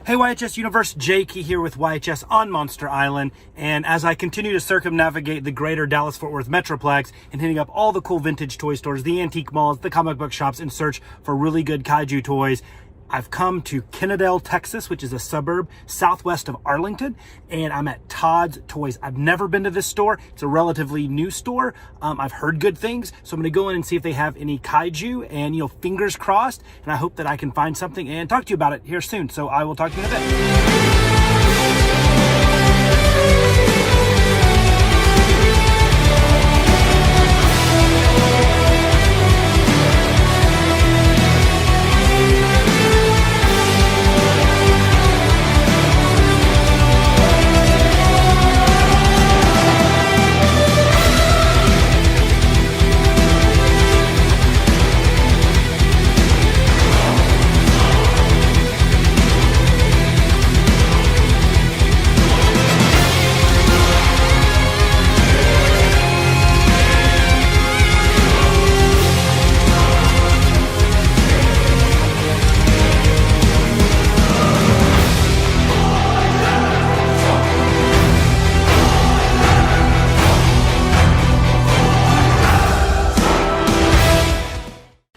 Hey YHS Universe, Jake here with YHS on Monster Island, and as I continue to circumnavigate the greater Dallas-Fort Worth Metroplex and hitting up all the cool vintage toy stores, the antique malls, the comic book shops in search for really good kaiju toys, I've come to Kinokuniya, Texas, which is a suburb southwest of Arlington, and I'm at Todd's Toys. I've never been to this store. It's a relatively new store. I've heard good things, so I'm going to go in and see if they have any kaiju, and fingers crossed, and I hope that I can find something and talk to you about it here soon. So I will talk to you in a bit.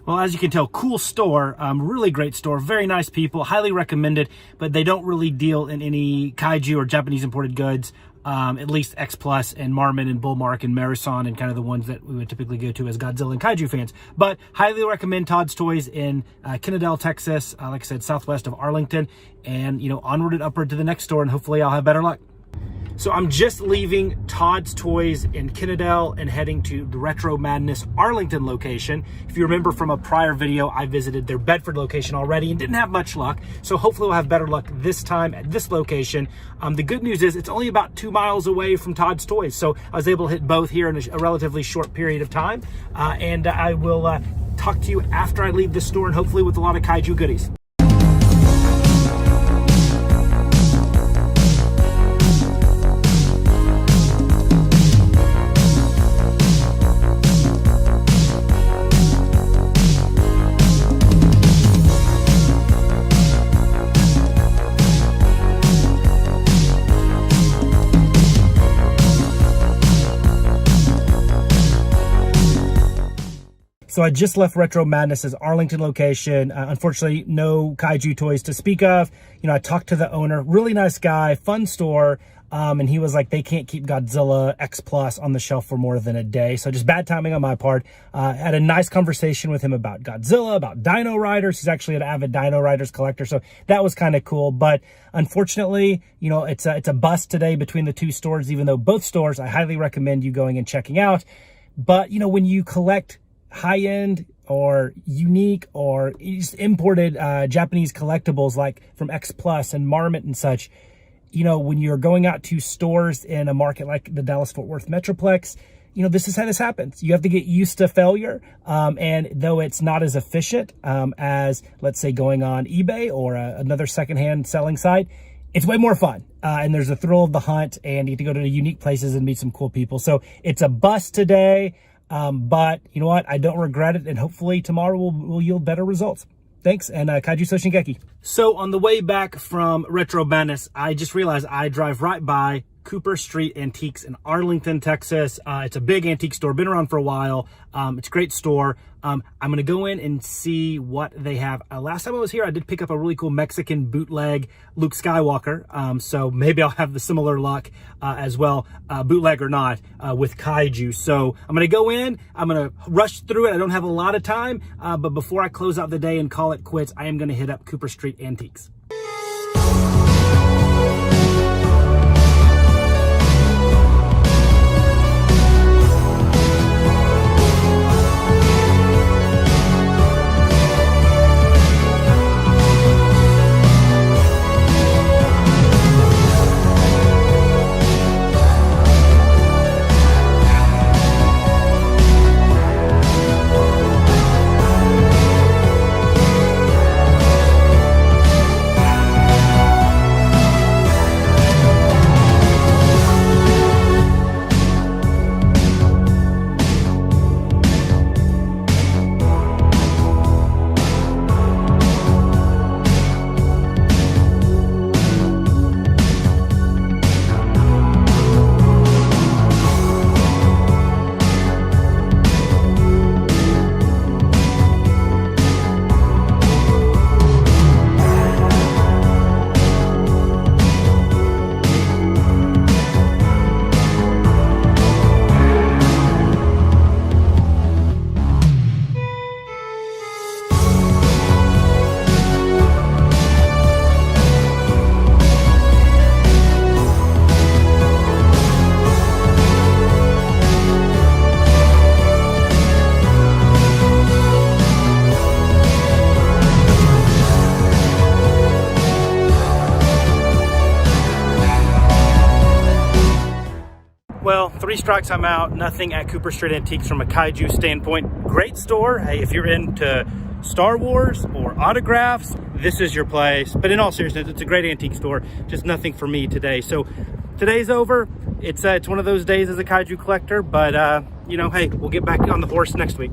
Well, as you can tell, cool store, really great store, very nice people, highly recommended, but they don't really deal in any kaiju or Japanese imported goods, at least X Plus and Marmon and Bullmark and Marison and kind of the ones that we would typically go to as Godzilla and kaiju fans. But highly recommend Todd's Toys in Kinokuniya, Texas, like I said, southwest of Arlington, and onward and upward to the next store, and hopefully I'll have better luck. So I'm just leaving Todd's Toys in Kinokuniya and heading to the Retro Madness Arlington location. If you remember from a prior video, I visited their Bedford location already and didn't have much luck. So hopefully we'll have better luck this time at this location. The good news is it's only about 2 miles away from Todd's Toys. So I was able to hit both here in a relatively short period of time. And I will talk to you after I leave the store, and hopefully with a lot of kaiju goodies. So I just left Retro Madness's Arlington location. Unfortunately, no kaiju toys to speak of. I talked to the owner, really nice guy, fun store. And he was like, they can't keep Godzilla X Plus on the shelf for more than a day. So just bad timing on my part. Had a nice conversation with him about Godzilla, about Dino Riders. He's actually an avid Dino Riders collector. So that was kind of cool. But unfortunately, it's a bust today between the two stores, even though both stores I highly recommend you going and checking out. But, when you collect high-end or unique or just imported Japanese collectibles like from X Plus and Marmot and such, when you're going out to stores in a market like the Dallas-Fort Worth Metroplex, this is how this happens. You have to get used to failure. And though it's not as efficient as, let's say, going on eBay or another secondhand selling site, it's way more fun. And there's a thrill of the hunt, and you get to go to unique places and meet some cool people. So it's a bust today. But you know what? I don't regret it, and hopefully tomorrow will yield better results. Thanks, and Kaiju Soshingeki. So on the way back from Retro Madness, I just realized I drive right by Cooper Street Antiques in Arlington, Texas. It's a big antique store, been around for a while. It's a great store. I'm going to go in and see what they have. Last time I was here, I did pick up a really cool Mexican bootleg Luke Skywalker. So maybe I'll have the similar luck as well, bootleg or not, with kaiju. So I'm going to go in, I'm going to rush through it. I don't have a lot of time, but before I close out the day and call it quits, I am going to hit up Cooper Street Antiques. 3 strikes, I'm out. Nothing at Cooper Street Antiques from a kaiju standpoint. Great store. Hey, if you're into Star Wars or autographs, this is your place. But in all seriousness, it's a great antique store. Just nothing for me today. So today's over. It's one of those days as a kaiju collector, but you know, hey, we'll get back on the horse next week.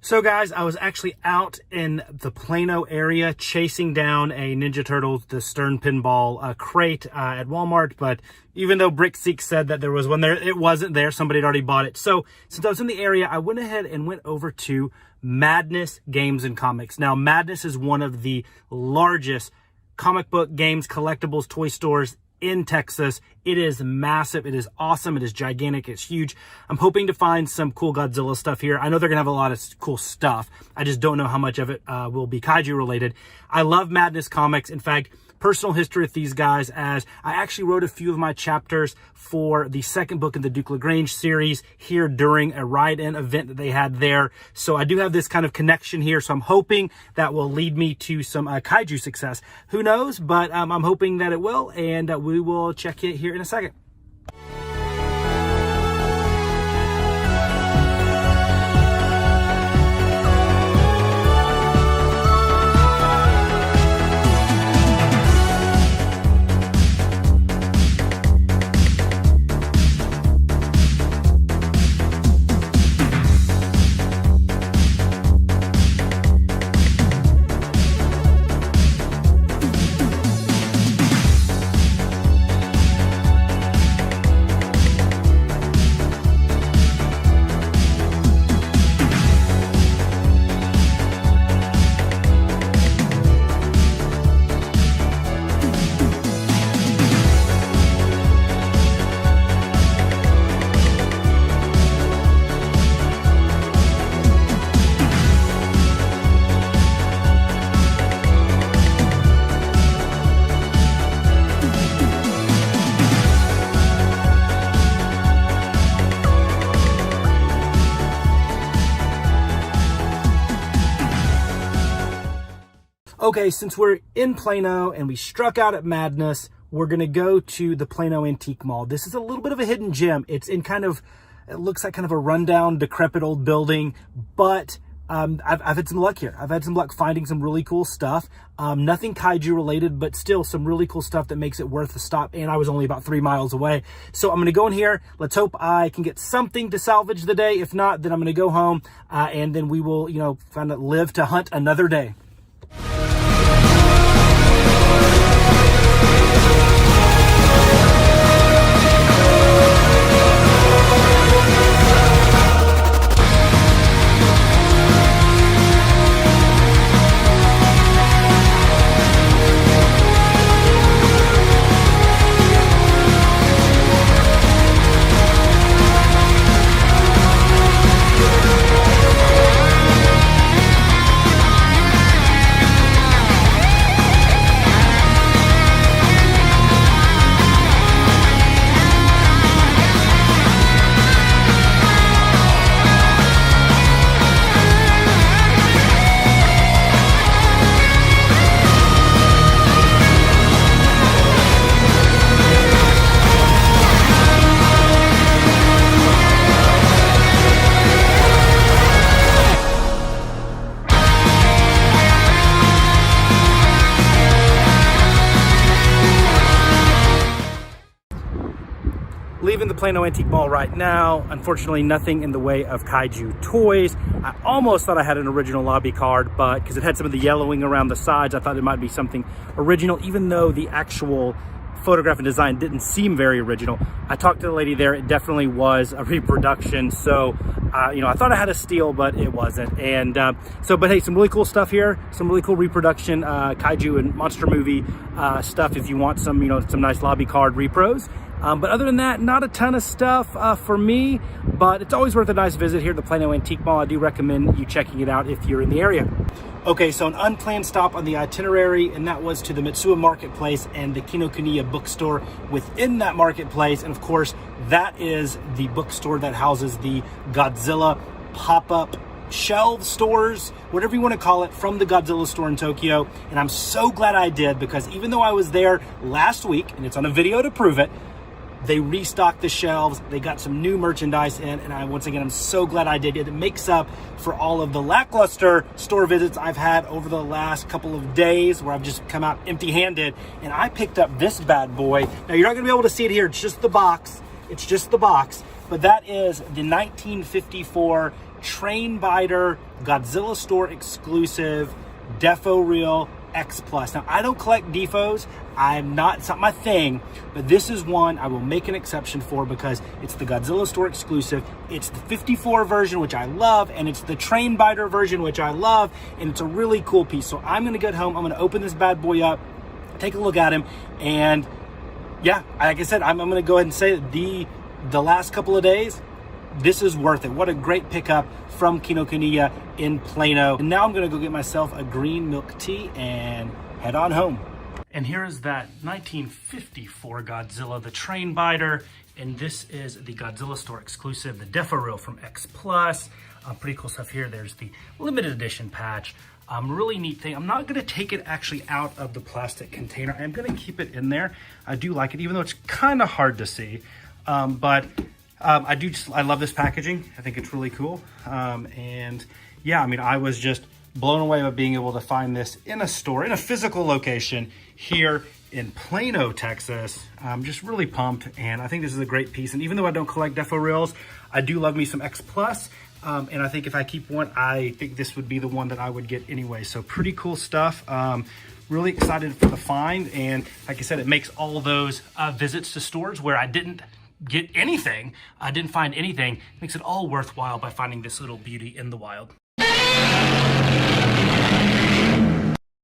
So guys, I was actually out in the Plano area chasing down a Ninja Turtles, the Stern Pinball crate at Walmart. But even though BrickSeek said that there was one there, it wasn't there. Somebody had already bought it. So since I was in the area, I went ahead and went over to Madness Games and Comics. Now, Madness is one of the largest comic book, games, collectibles, toy stores in Texas. It is massive. It is awesome. It is gigantic. It's huge. I'm hoping to find some cool Godzilla stuff here. I know they're going to have a lot of cool stuff. I just don't know how much of it will be kaiju related. I love Madness Comics. In fact, personal history with these guys, as I actually wrote a few of my chapters for the second book in the Duke LaGrange series here during a ride-in event that they had there. So I do have this kind of connection here. So I'm hoping that will lead me to some kaiju success. Who knows? But I'm hoping that it will, and we will check it here in a second. Okay, since we're in Plano and we struck out at Madness, we're going to go to the Plano Antique Mall. This is a little bit of a hidden gem. It's in kind of, it looks like kind of a rundown, decrepit old building, but I've had some luck here. I've had some luck finding some really cool stuff. Nothing kaiju related, but still some really cool stuff that makes it worth the stop. And I was only about 3 miles away. So I'm going to go in here. Let's hope I can get something to salvage the day. If not, then I'm going to go home and then we will, you know, kind of live to hunt another day. Leaving the Plano Antique Mall right now. Unfortunately, nothing in the way of kaiju toys. I almost thought I had an original lobby card, but because it had some of the yellowing around the sides, I thought it might be something original, even though the actual photograph and design didn't seem very original. I talked to the lady there. It definitely was a reproduction. So, you know, I thought I had a steal, but it wasn't. And but hey, some really cool stuff here. Some really cool reproduction, kaiju and monster movie stuff. If you want some, you know, some nice lobby card repros. But other than that, not a ton of stuff for me, but it's always worth a nice visit here at the Plano Antique Mall. I do recommend you checking it out if you're in the area. Okay, so an unplanned stop on the itinerary, and that was to the Mitsuya Marketplace and the Kinokuniya bookstore within that marketplace. And of course, that is the bookstore that houses the Godzilla pop-up shelf stores, whatever you want to call it, from the Godzilla store in Tokyo. And I'm so glad I did, because even though I was there last week, and it's on a video to prove it, They restocked the shelves. They got some new merchandise in, and once again, I'm so glad I did it. It makes up for all of the lackluster store visits I've had over the last couple of days where I've just come out empty-handed, and I picked up this bad boy. Now, you're not gonna be able to see it here. It's just the box. It's just the box, but that is the 1954 Train Biter Godzilla Store exclusive Defo Reel X Plus. Now, I don't collect DFOs. It's not my thing, but this is one I will make an exception for because it's the Godzilla Store exclusive. It's the 54 version, which I love, and it's the Train Biter version, which I love, and it's a really cool piece. So I'm gonna get home, I'm gonna open this bad boy up, take a look at him, and yeah, like I said, I'm gonna go ahead and say that the last couple of days, this is worth it. What a great pickup from Kinokuniya in Plano. And now I'm gonna go get myself a green milk tea and head on home. And here is that 1954 Godzilla, the Train Biter, and this is the Godzilla Store exclusive, the Defo Reel from X Plus. Pretty cool stuff here. There's the limited edition patch. Really neat thing. I'm not gonna take it actually out of the plastic container. I'm gonna keep it in there. I do like it, even though it's kind of hard to see. I love this packaging. I think it's really cool. And yeah, I mean, I was just blown away by being able to find this in a store, in a physical location here in Plano, Texas. I'm just really pumped, and I think this is a great piece. And even though I don't collect Defo Reels, I do love me some X Plus. And I think if I keep one, I think this would be the one that I would get anyway. So pretty cool stuff. Really excited for the find. And like I said, it makes all those visits to stores where I didn't get anything, I didn't find anything, makes it all worthwhile by finding this little beauty in the wild.